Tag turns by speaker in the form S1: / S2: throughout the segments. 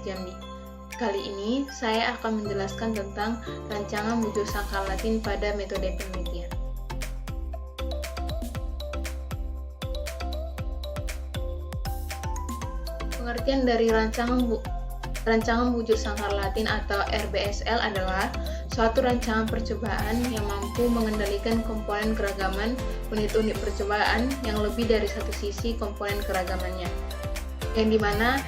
S1: Jambi. Kali ini saya akan menjelaskan tentang rancangan bujur sangkal Latin pada metode penelitian. Pengertian dari rancangan bujur sangkal Latin atau RBSL adalah suatu rancangan percobaan yang mampu mengendalikan komponen keragaman unit-unit percobaan yang lebih dari satu sisi komponen keragamannya, yang dimana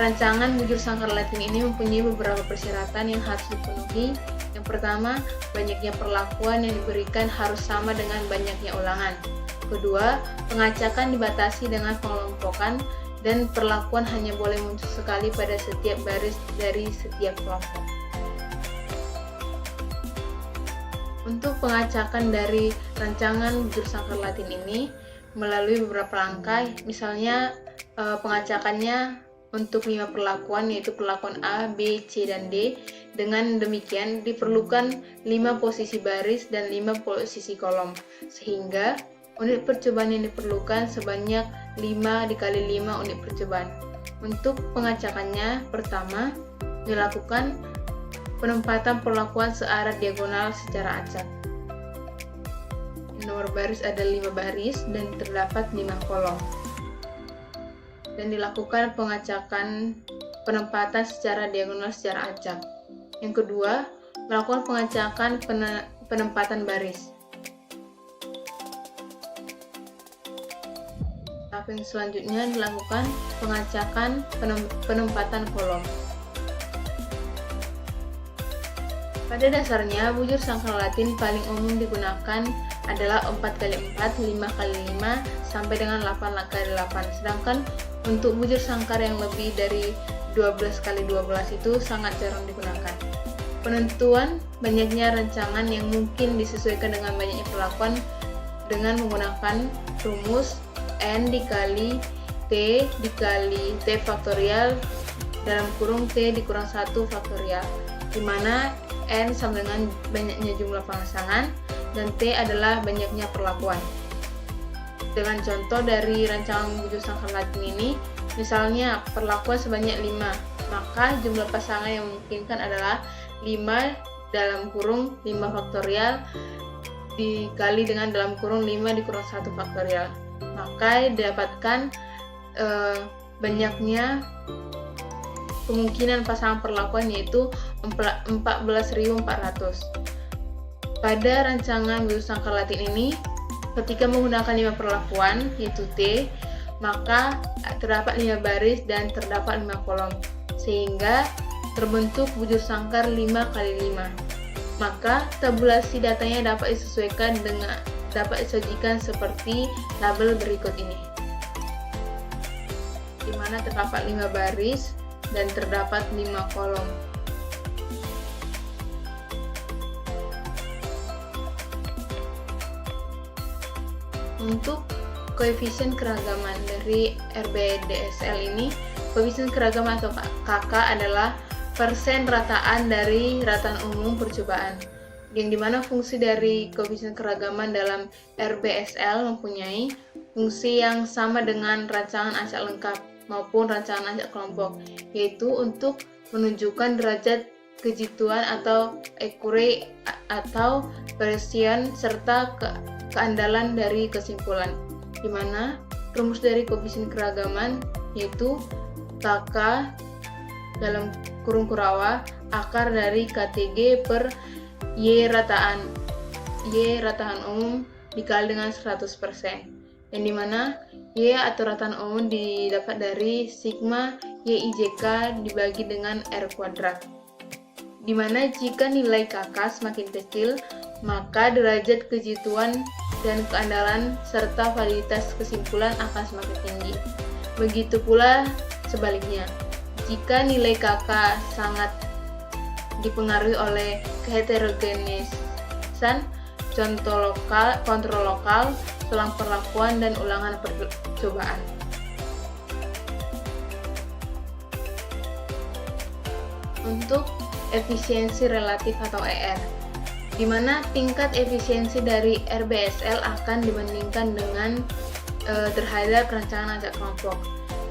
S1: rancangan bujur sangkal Latin ini mempunyai beberapa persyaratan yang harus dipenuhi. Yang pertama, banyaknya perlakuan yang diberikan harus sama dengan banyaknya ulangan. Kedua, pengacakan dibatasi dengan pengelompokan dan perlakuan hanya boleh muncul sekali pada setiap baris dari setiap kelompok. Untuk pengacakan dari rancangan bujur sangkal Latin ini melalui beberapa langkah, misalnya pengacakannya untuk 5 perlakuan, yaitu perlakuan A, B, C, dan D. Dengan demikian diperlukan 5 posisi baris dan 5 posisi kolom, sehingga unit percobaan yang diperlukan sebanyak 5 dikali 5 unit percobaan. Untuk pengacakannya, pertama, dilakukan penempatan perlakuan searah diagonal secara acak. Nomor baris ada 5 baris dan terdapat 5 kolom. Dan dilakukan pengacakan penempatan secara diagonal secara acak. Yang kedua, melakukan pengacakan penempatan baris. Tahap yang selanjutnya dilakukan pengacakan penempatan kolom. Pada dasarnya, bujur sangkal Latin paling umum digunakan adalah 4x4, 5x5, sampai dengan 8x8. Sedangkan untuk bujur sangkar yang lebih dari 12x12 itu sangat jarang digunakan. Penentuan banyaknya rancangan yang mungkin disesuaikan dengan banyaknya perlakuan dengan menggunakan rumus N dikali T dikali T faktorial dalam kurung T dikurang 1 faktorial, di mana N sama dengan banyaknya jumlah pasangan dan T adalah banyaknya perlakuan. Dengan contoh dari rancangan bujur sangkal Latin ini, misalnya perlakuan sebanyak 5, maka jumlah pasangan yang memungkinkan adalah 5 dalam kurung 5 faktorial dikali dengan dalam kurung 5 dikurang 1 faktorial. Maka didapatkan banyaknya kemungkinan pasangan perlakuan, yaitu 14.400. Pada rancangan bujur sangkal Latin ini, ketika menggunakan 5 perlakuan, yaitu T, maka terdapat 5 baris dan terdapat 5 kolom, sehingga terbentuk bujur sangkar 5x5. Maka tabulasi datanya dapat disajikan seperti tabel berikut ini, di mana terdapat 5 baris dan terdapat 5 kolom. Untuk koefisien keragaman dari RBDSL ini, koefisien keragaman atau KK adalah persen rataan dari rataan umum percobaan, yang dimana fungsi dari koefisien keragaman dalam RBSL mempunyai fungsi yang sama dengan rancangan acak lengkap maupun rancangan acak kelompok, yaitu untuk menunjukkan derajat kejituan atau accuracy atau precision serta keandalan dari kesimpulan, di mana rumus dari koefisien keragaman yaitu KK dalam kurung Kurawa akar dari KTG per Y rataan umum dikali dengan 100%, yang dimana Y atau rataan umum didapat dari sigma YIJK dibagi dengan R kuadrat, dimana jika nilai KK semakin kecil, maka derajat kejituan dan keandalan serta validitas kesimpulan akan semakin tinggi. Begitu pula sebaliknya, jika nilai KK sangat dipengaruhi oleh keheterogenisan, kontrol lokal, selang perlakuan, dan ulangan percobaan. Untuk efisiensi relatif atau ER, di mana tingkat efisiensi dari RBSL akan dibandingkan dengan terhadap rancangan acak kelompok.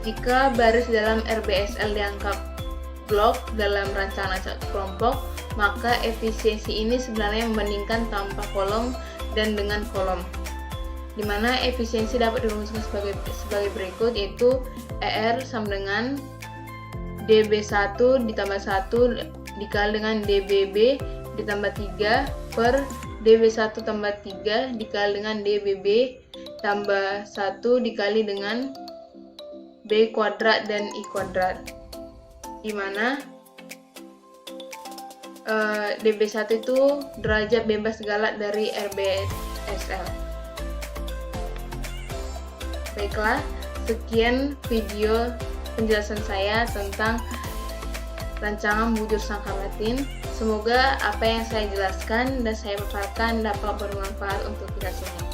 S1: Jika baris dalam RBSL dianggap blok dalam rancangan satu kelompok, maka efisiensi ini sebenarnya membandingkan tanpa kolom dan dengan kolom. Di mana efisiensi dapat dirumuskan sebagai berikut, yaitu ER sama dengan DB1 ditambah 1 dikali dengan DBB ditambah 3 per DB1 tambah 3 dikali dengan DBB tambah 1 dikali dengan B kuadrat dan I kuadrat, di mana DB1 itu derajat bebas galak dari RBSL. Baiklah, sekian video penjelasan saya tentang rancangan bujur sangka batin. Semoga apa yang saya jelaskan dan saya paparkan dapat bermanfaat untuk kita semua.